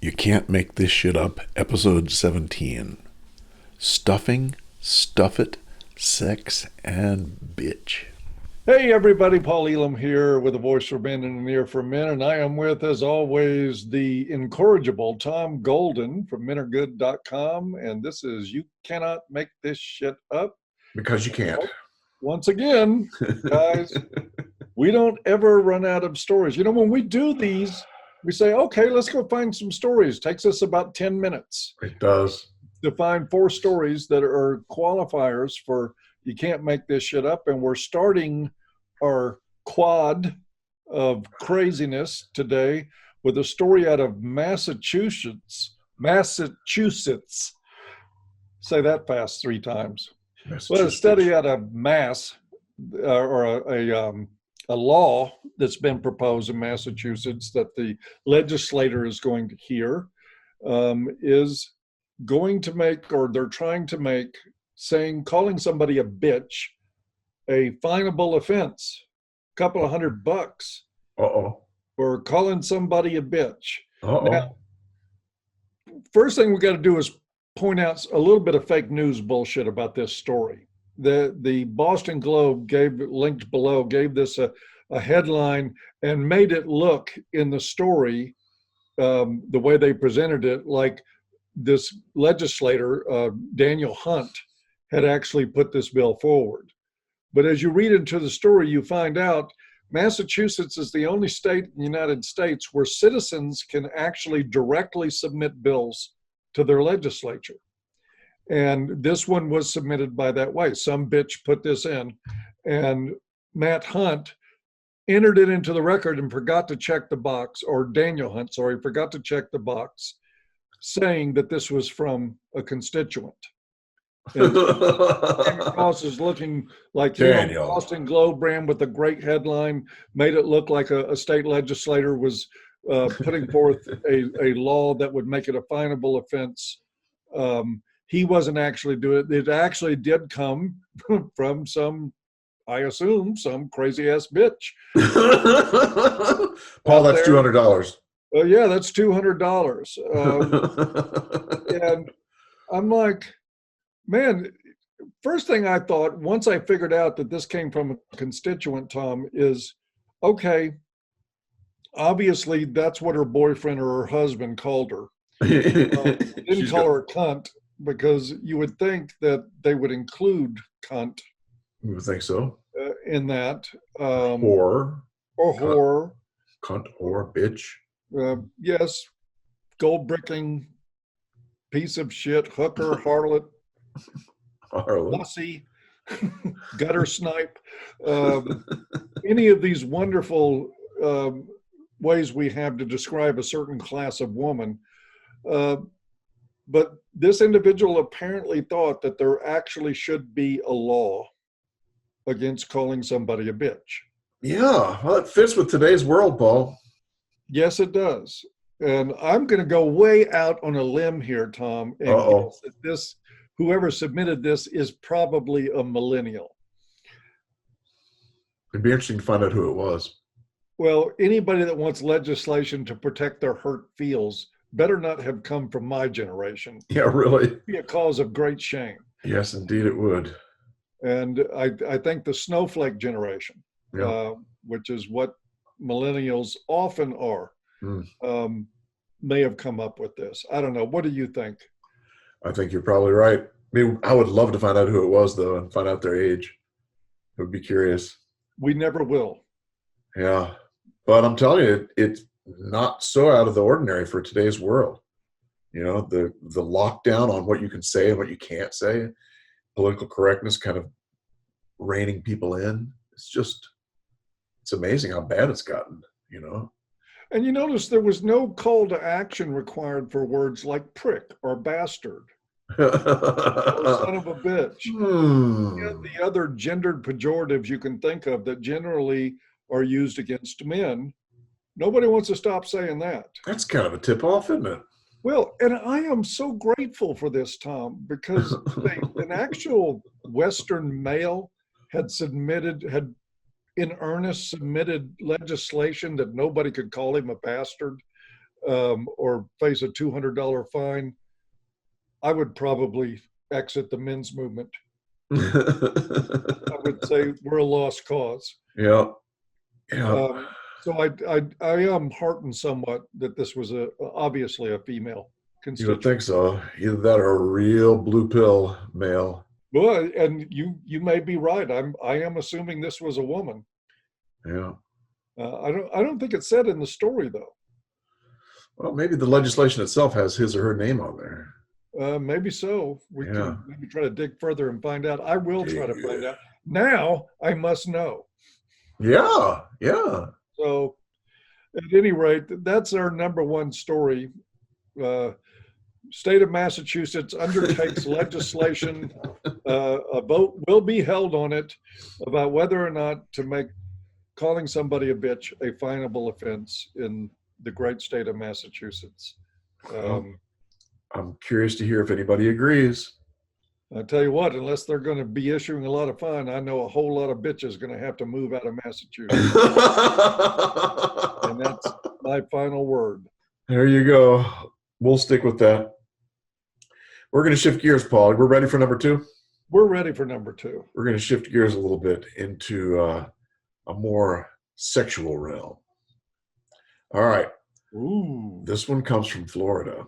You Can't Make This Shit Up, Episode 17. Stuffing, Stuff It, Sex, and Bitch. Hey everybody, Paul Elam here with a voice for men and an ear for men, and I am with, as always, the incorrigible Tom Golden from MenAreGood.com, and this is You Cannot Make This Shit Up. Because you can't. Once again, guys, we don't ever run out of stories. You know, when we do these, we say, okay, let's go find some stories. Takes us about 10 minutes. It does. To find 4 stories that are qualifiers for You Can't Make This Shit Up, and we're starting our quad of craziness today with a story out of Massachusetts. Say that fast 3 times. Well, a study out of Mass, or a law that's been proposed in Massachusetts that the legislator is going to hear, is going to make, or they're trying to make, calling somebody a bitch a finable offense, a couple of $100 for calling somebody a bitch. Now, first thing we got to do is point out a little bit of fake news bullshit about this story. The Boston Globe linked below, gave this a headline and made it look in the story, the way they presented it, like this legislator, Daniel Hunt, had actually put this bill forward. But as you read into the story, you find out Massachusetts is the only state in the United States where citizens can actually directly submit bills to their legislature. And this one was submitted by that way. Some bitch put this in, and Matt Hunt entered it into the record and forgot to check the box, or Daniel Hunt, sorry, forgot to check the box saying that this was from a constituent. And came across as looking like, you know, Boston Globe ran with a great headline, made it look like a state legislator was putting forth a law that would make it a finable offense. He wasn't actually doing it. It actually did come from some, I assume, some crazy ass bitch. Paul, that's $200. Yeah, that's $200. And I'm like, man, first thing I thought, once I figured out that this came from a constituent, Tom, is, okay, obviously that's what her boyfriend or her husband called her. Didn't call her a cunt, because you would think that they would include cunt. You would think so. In that. Whore. Or whore. Cunt or bitch. Yes, gold bricking, piece of shit, hooker, harlot, hussy, gutter snipe, any of these wonderful ways we have to describe a certain class of woman. But this individual apparently thought that there actually should be a law against calling somebody a bitch. Yeah, well, it fits with today's world, Paul. Yes, it does. And I'm going to go way out on a limb here, Tom, and guess that whoever submitted this is probably a millennial. It'd be interesting to find out who it was. Well, anybody that wants legislation to protect their hurt feels better not have come from my generation. Yeah, really. It'd be a cause of great shame. Yes, indeed it would. And I think the snowflake generation, which is what millennials often are, may have come up with this. I don't know. What do you think? I think you're probably right. I mean, I would love to find out who it was, though, and find out their age. I would be curious. We never will. Yeah. But I'm telling you, it's not so out of the ordinary for today's world. You know, the lockdown on what you can say and what you can't say, political correctness kind of reining people in. It's amazing how bad it's gotten, you know. And you notice there was no call to action required for words like prick or bastard or son of a bitch. The other gendered pejoratives you can think of that generally are used against men. Nobody wants to stop saying that. That's kind of a tip-off, isn't it? Well, and I am so grateful for this, Tom, because an actual Western male had in earnest submitted legislation that nobody could call him a bastard. or face a $200 fine, I would probably exit the men's movement. I would say we're a lost cause. Yeah. Yeah. So I am heartened somewhat that this was obviously a female You constituent. would think so. Either that or a real blue pill male. Well, and you may be right. I am assuming this was a woman. Yeah. I don't think it's said in the story though. Well, maybe the legislation itself has his or her name on there. Maybe so. We Yeah. can maybe try to dig further and find out. I will try to find out. Now I must know. Yeah. Yeah. So at any rate, that's our number one story. State of Massachusetts undertakes legislation. A vote will be held on it about whether or not to make calling somebody a bitch a finable offense in the great state of Massachusetts. I'm curious to hear if anybody agrees. I tell you what, unless they're going to be issuing a lot of fine, I know a whole lot of bitches going to have to move out of Massachusetts. And that's my final word. There you go. We'll stick with that. We're going to shift gears, Paul. We're ready for number two? We're ready for number two. We're going to shift gears a little bit into a more sexual realm. All right. Ooh. This one comes from Florida.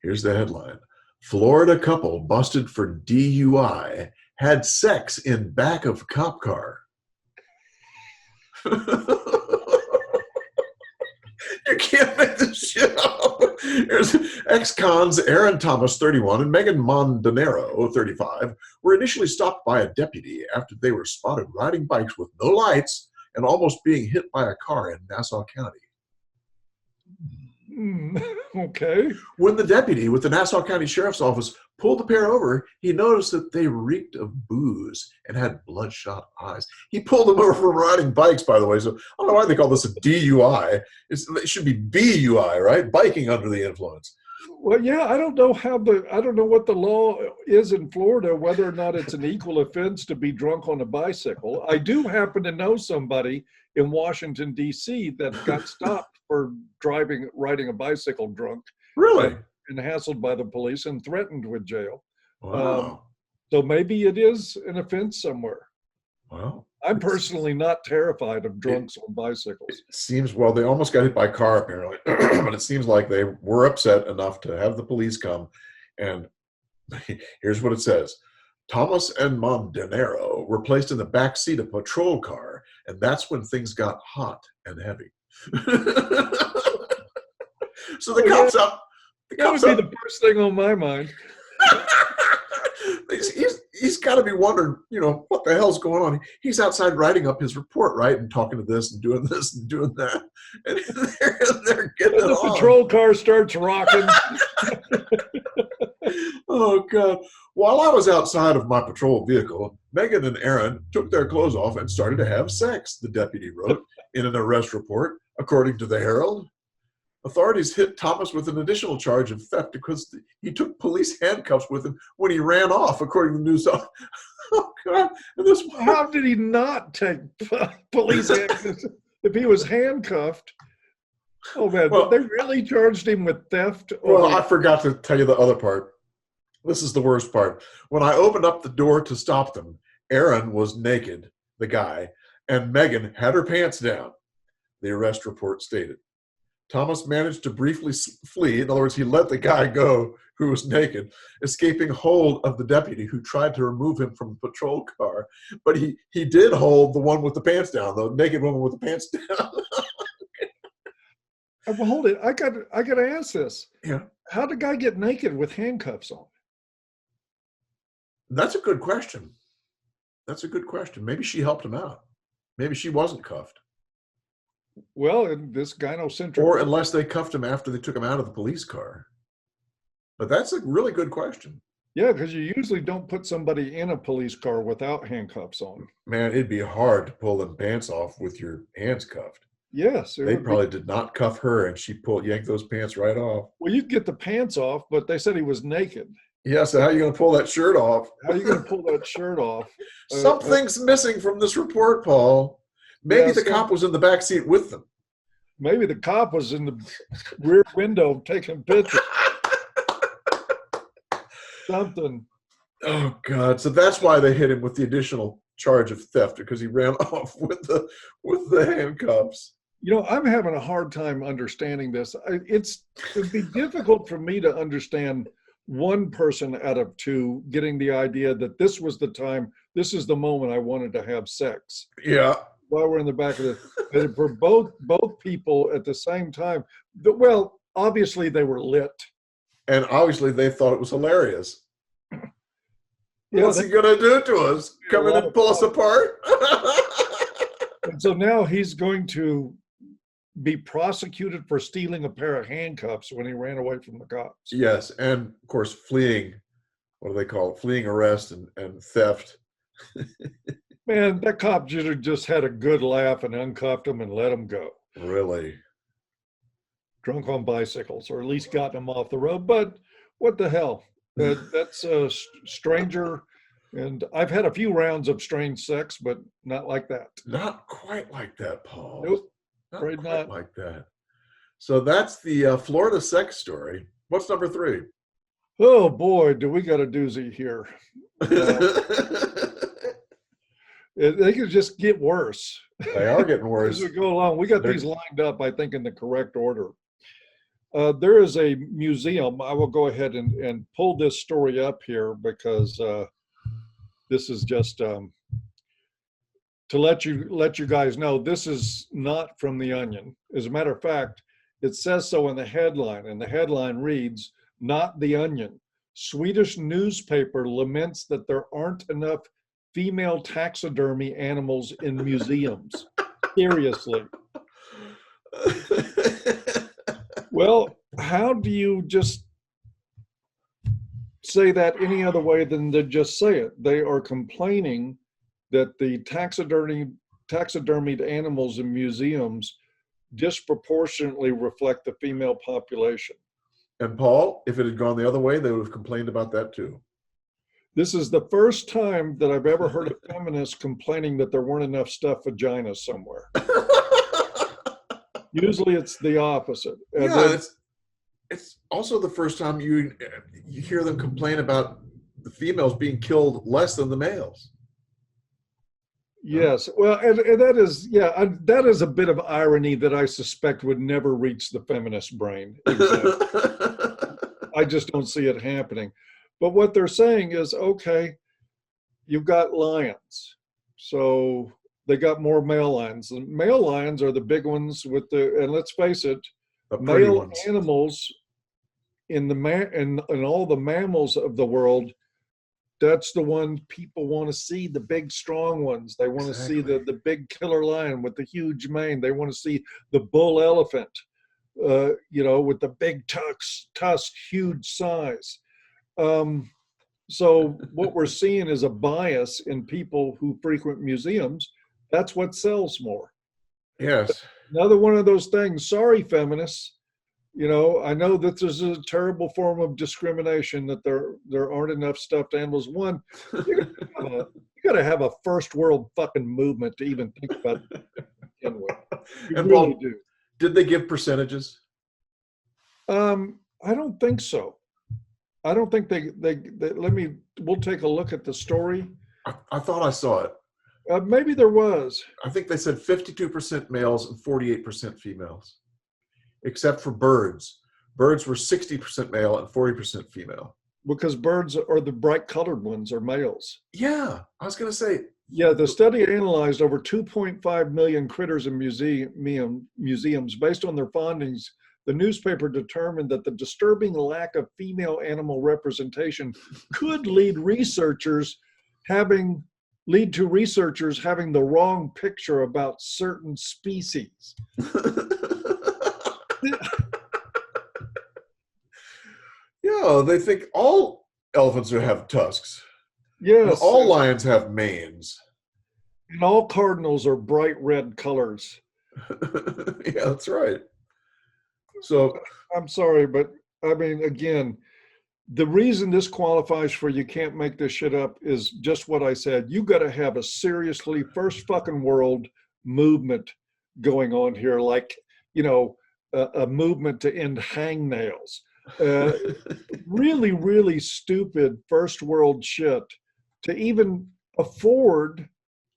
Here's the headline. Florida couple busted for DUI had sex in back of cop car. You can't make this shit up. Here's ex-cons Aaron Thomas, 31, and Megan Mondanero, 35, were initially stopped by a deputy after they were spotted riding bikes with no lights and almost being hit by a car in Nassau County. Okay. When the deputy with the Nassau County Sheriff's Office pulled the pair over, he noticed that they reeked of booze and had bloodshot eyes. He pulled them over for riding bikes, by the way, so I don't know why they call this a DUI. It should be BUI, right? Biking under the influence. Well, yeah, I don't know what the law is in Florida, whether or not it's an equal offense to be drunk on a bicycle. I do happen to know somebody in Washington, D.C. that got stopped for riding a bicycle drunk. Really? And hassled by the police and threatened with jail. Wow. So maybe it is an offense somewhere. Wow. I'm personally not terrified of drunks on bicycles. It seems, well, they almost got hit by a car apparently, but it seems like they were upset enough to have the police come. And here's what it says. Thomas and Mondanero were placed in the back seat of a patrol car, and that's when things got hot and heavy. So the cops up. That would be the first thing on my mind. He's got to be wondering, what the hell's going on? He's outside writing up his report, right, and talking to this and doing that, and they're getting it on. The patrol car starts rocking. Oh God! While I was outside of my patrol vehicle, Megan and Aaron took their clothes off and started to have sex. The deputy wrote in an arrest report, according to the Herald. Authorities hit Thomas with an additional charge of theft because he took police handcuffs with him when he ran off, according to the news. Oh, God. And how did he not take police handcuffs if he was handcuffed? Oh, man. Well, they really charged him with theft? Well, I forgot to tell you the other part. This is the worst part. When I opened up the door to stop them, Aaron was naked, the guy, and Megan had her pants down, the arrest report stated. Thomas managed to briefly flee. In other words, he let the guy go who was naked, escaping hold of the deputy who tried to remove him from the patrol car. But he did hold the one with the pants down, the naked woman with the pants down. Well, hold it. I got to ask this. Yeah. How'd the guy get naked with handcuffs on? That's a good question. Maybe she helped him out. Maybe she wasn't cuffed. Well, in this gynocentric. Or unless they cuffed him after they took him out of the police car. But that's a really good question. Yeah, because you usually don't put somebody in a police car without handcuffs on. Man, it'd be hard to pull them pants off with your hands cuffed. Yes. They probably did not cuff her, and she yanked those pants right off. Well, you get the pants off, but they said he was naked. Yeah, so how are you going to pull that shirt off? How are you going to pull that shirt off? Something's missing from this report, Paul. Maybe the cop was in the back seat with them. Maybe the cop was in the rear window taking pictures. Something. Oh God! So that's why they hit him with the additional charge of theft, because he ran off with the handcuffs. You know, I'm having a hard time understanding this. It'd be difficult for me to understand one person out of two getting the idea that this was the time, this is the moment I wanted to have sex. Yeah. While we're in the back of the, for both people at the same time. Well, obviously they were lit. And obviously they thought it was hilarious. Yeah, what's he gonna do to us? Come in and pull us apart? And so now he's going to be prosecuted for stealing a pair of handcuffs when he ran away from the cops. Yes, and of course fleeing, what do they call it? Fleeing arrest and theft. Man, that cop should have just had a good laugh and uncuffed him and let him go. Really? Drunk on bicycles, or at least gotten him off the road. But what the hell? That's a stranger. And I've had a few rounds of strange sex, but not like that. Not quite like that, Paul. Nope. Not Afraid quite not. like that. So that's the Florida sex story. What's number 3? Oh boy, do we got a doozy here. They could just get worse. They are getting worse. As we go along, we got these lined up, I think, in the correct order. There is a museum. I will go ahead and pull this story up here because this is just to let you guys know, this is not from The Onion. As a matter of fact, it says so in the headline, and the headline reads, "Not The Onion. Swedish newspaper laments that there aren't enough female taxidermy animals in museums." Seriously. Well, how do you just say that any other way than to just say it? They are complaining that the taxidermied animals in museums disproportionately reflect the female population. And Paul, if it had gone the other way, they would have complained about that too. This is the first time that I've ever heard of feminists complaining that there weren't enough stuffed vaginas somewhere. Usually it's the opposite. And yeah, it's also the first time you hear them complain about the females being killed less than the males. Yes, well, and that is, that is a bit of irony that I suspect would never reach the feminist brain. Exactly. I just don't see it happening. But what they're saying is, okay, you've got lions, so they got more male lions. The male lions are the big ones with and let's face it, male ones. Animals in all the mammals of the world, that's the one people want to see, the big strong ones. They want to see the big killer lion with the huge mane. They want to see the bull elephant, with the big tusk, huge size. So what we're seeing is a bias in people who frequent museums. That's what sells more. Yes. Another one of those things. Sorry, feminists. I know that this is a terrible form of discrimination, that there aren't enough stuffed animals. One, you gotta have a first world fucking movement to even think about it. You And really Paul, do. Did they give percentages? I don't think so. I don't think they we'll take a look at the story. I thought I saw it. Maybe there was. I think they said 52% males and 48% females, except for birds. Birds were 60% male and 40% female. Because birds are the bright colored ones, are males. Yeah, I was going to say. Yeah, the study analyzed over 2.5 million critters in museums. Based on their findings, the newspaper determined that the disturbing lack of female animal representation could lead to researchers having the wrong picture about certain species. Yeah, they think all elephants have tusks. Yes. All lions have manes. And all cardinals are bright red colors. Yeah, that's right. So I'm sorry, but I mean, again, the reason this qualifies for you can't make this shit up is just what I said. You got to have a seriously first fucking world movement going on here. Like a movement to end hangnails. Really, really stupid first world shit to even afford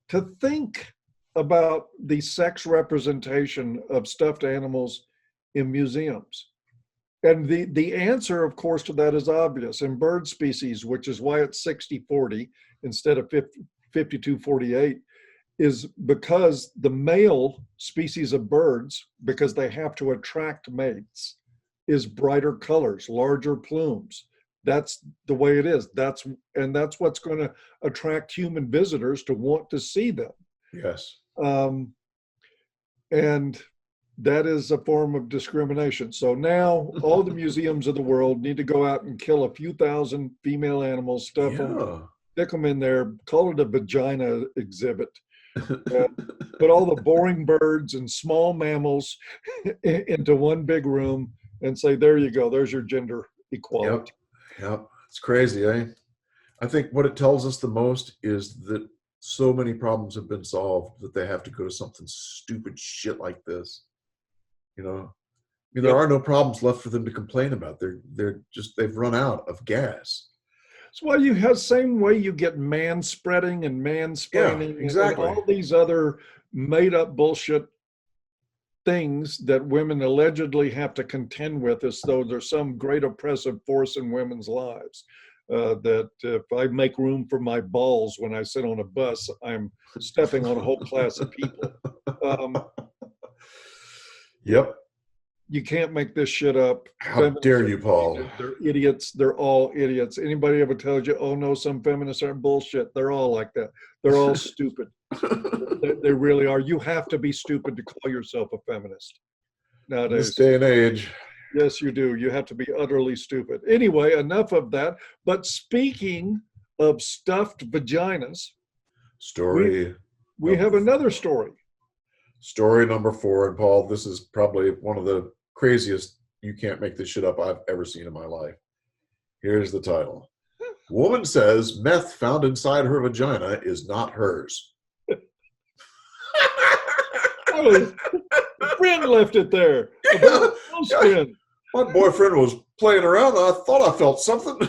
to think about the sex representation of stuffed animals in museums. And the answer, of course, to that is obvious. In bird species, which is why it's 60-40 instead of 52-48, is because the male species of birds, because they have to attract mates, is brighter colors, larger plumes. That's the way it is. That's what's going to attract human visitors to want to see them. Yes. And that is a form of discrimination. So now all the museums of the world need to go out and kill a few thousand female animals, stuff them, stick them in there, call it a vagina exhibit. Put all the boring birds and small mammals into one big room and say, there you go, there's your gender equality. Yep. It's crazy, eh? I think what it tells us the most is that so many problems have been solved that they have to go to something stupid shit like this. There are no problems left for them to complain about. They've run out of gas. That's why you have same way you get man-spreading and mansplaining exactly. and all these other made-up bullshit things that women allegedly have to contend with as though there's some great oppressive force in women's lives. That if I make room for my balls when I sit on a bus, I'm stepping on a whole class of people. Yep. You can't make this shit up. How Feminists dare you, Paul? They're idiots. They're all idiots. Anybody ever tells you, oh no, some feminists aren't bullshit? They're all like that. They're all stupid. They really are. You have to be stupid to call yourself a feminist nowadays. This day and age. Yes, you do. You have to be utterly stupid. Anyway, enough of that. But speaking of stuffed vaginas, we have another story. Story number 4, and Paul, this is probably one of the craziest you can't make this shit up I've ever seen in my life. Here's the title. Woman says meth found inside her vagina is not hers. A friend left it there. My boyfriend was playing around and I thought I felt something.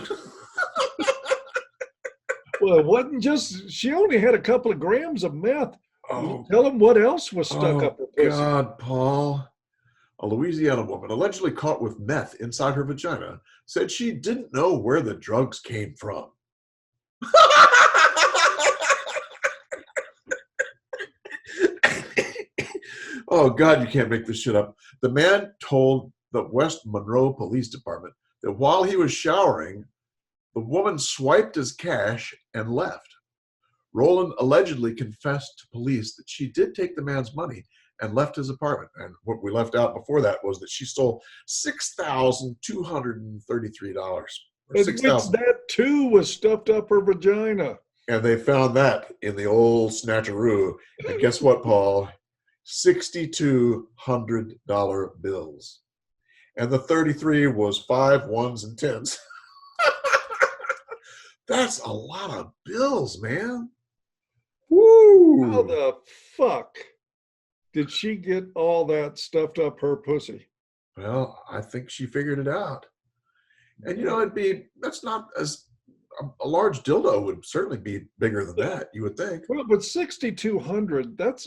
Well, it wasn't just, she only had a couple of grams of meth. Oh, tell them what else was stuck up her pussy. God, Paul. A Louisiana woman allegedly caught with meth inside her vagina said she didn't know where the drugs came from. Oh, God, you can't make this shit up. The man told the West Monroe Police Department that while he was showering, the woman swiped his cash and left. Roland allegedly confessed to police that she did take the man's money and left his apartment. And what we left out before that was that she stole $6,233. That too was stuffed up her vagina. And they found that in the old snatcheroo. And guess what, Paul? $6,200 bills. And the 33 was 5 1s and 10s. That's a lot of bills, man. Woo! How the fuck did she get all that stuffed up her pussy? Well, I think she figured it out. And that's not as a large dildo would certainly be bigger than that, you would think. Well, but 6,200, that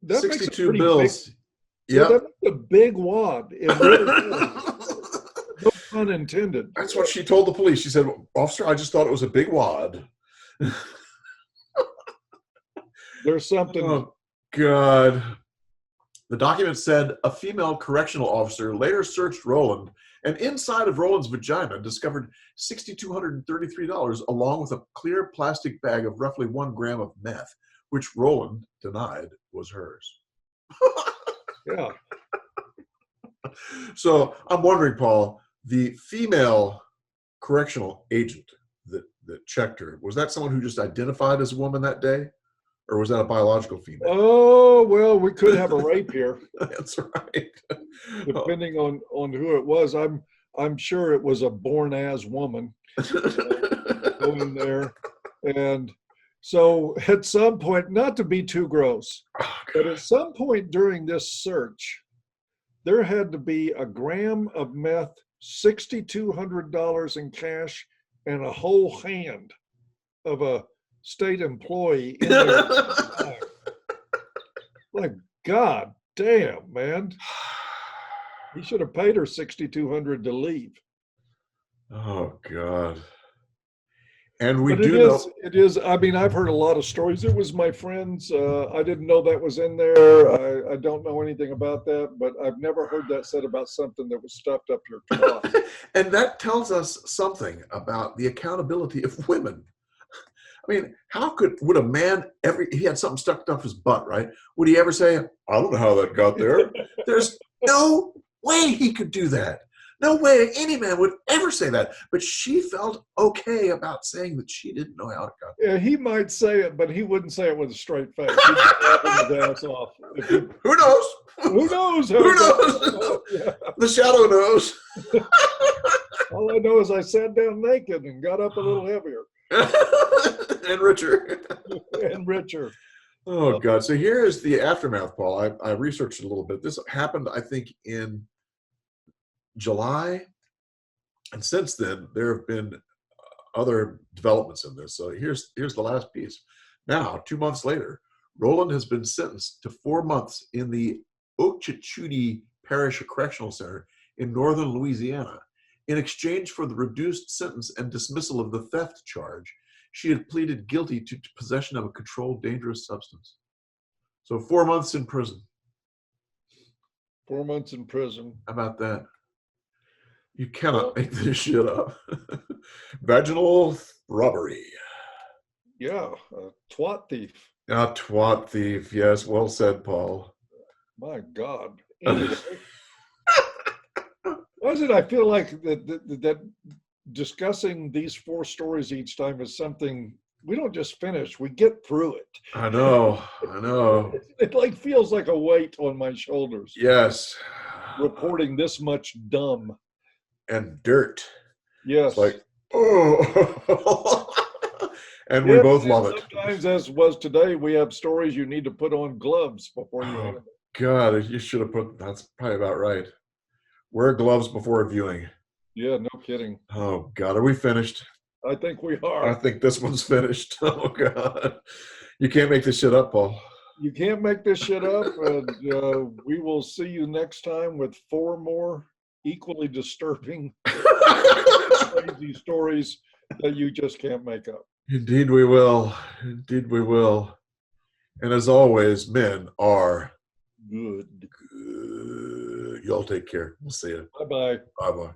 62 bills. Yeah, that's a big wad. It really is. No pun intended. That's what she told the police. She said, "Officer, I just thought it was a big wad." There's something. Oh, God. The document said a female correctional officer later searched Roland and inside of Roland's vagina discovered $6,233 along with a clear plastic bag of roughly 1 gram of meth, which Roland denied was hers. Yeah. So I'm wondering, Paul, the female correctional agent that checked her, was that someone who just identified as a woman that day? Or was that a biological female? Oh, well, we could have a rape here. That's right. Depending on who it was. I'm sure it was a born-as woman. Go in there. And, So at some point, not to be too gross, Oh, but God. at some point during this search, there had to be a gram of meth, $6,200 in cash, and a whole hand of a state employee in there. Like, God damn, man. He should have paid her $6,200 to leave. Oh, God. And we But do know. it is, I mean, I've heard a lot of stories. It was my friends. I didn't know that was in there. I don't know anything about that, but I've never heard that said about something that was stuffed up your twat. And that tells us something about the accountability of women. I mean, would a man he had something stuck up his butt, right? Would he ever say, I don't know how that got there? There's no way he could do that. No way any man would ever say that. But she felt okay about saying that she didn't know how it got there. Yeah, he might say it, but he wouldn't say it with a straight face. He'd be laughing his ass off. Who knows? Who knows? Who knows? Yeah. The shadow knows. All I know is I sat down naked and got up a little heavier And richer. and richer. Oh, God. So here is the aftermath, Paul. I researched it a little bit. This happened, I think, in July. And since then, there have been other developments in this. So here's the last piece. Now, 2 months later, Roland has been sentenced to 4 months in the Okeechobee Parish Correctional Center in northern Louisiana. In exchange for the reduced sentence and dismissal of the theft charge, she had pleaded guilty to possession of a controlled dangerous substance. So 4 months in prison. 4 months in prison. How about that? You cannot make this shit up. Vaginal robbery. Yeah, a twat thief. A twat thief. Yes, well said, Paul. My God. Anyway, why is it I feel like that discussing these 4 stories each time is something we don't just finish, we get through it. I know. It like feels like a weight on my shoulders. Yes. Reporting this much dumb. And dirt. Yes. It's like, oh. And we Yeah, both love it. Sometimes, as was today, we have stories you need to put on gloves before you handle it. God, you should have that's probably about right. Wear gloves before viewing. Yeah, no kidding. Oh, God, are we finished? I think we are. I think this one's finished. Oh, God. You can't make this shit up, Paul. You can't make this shit up, and we will see you next time with 4 more equally disturbing, crazy stories that you just can't make up. Indeed we will. Indeed we will. And as always, men are Good. good. Y'all take care. We'll see you. Bye-bye. Bye-bye.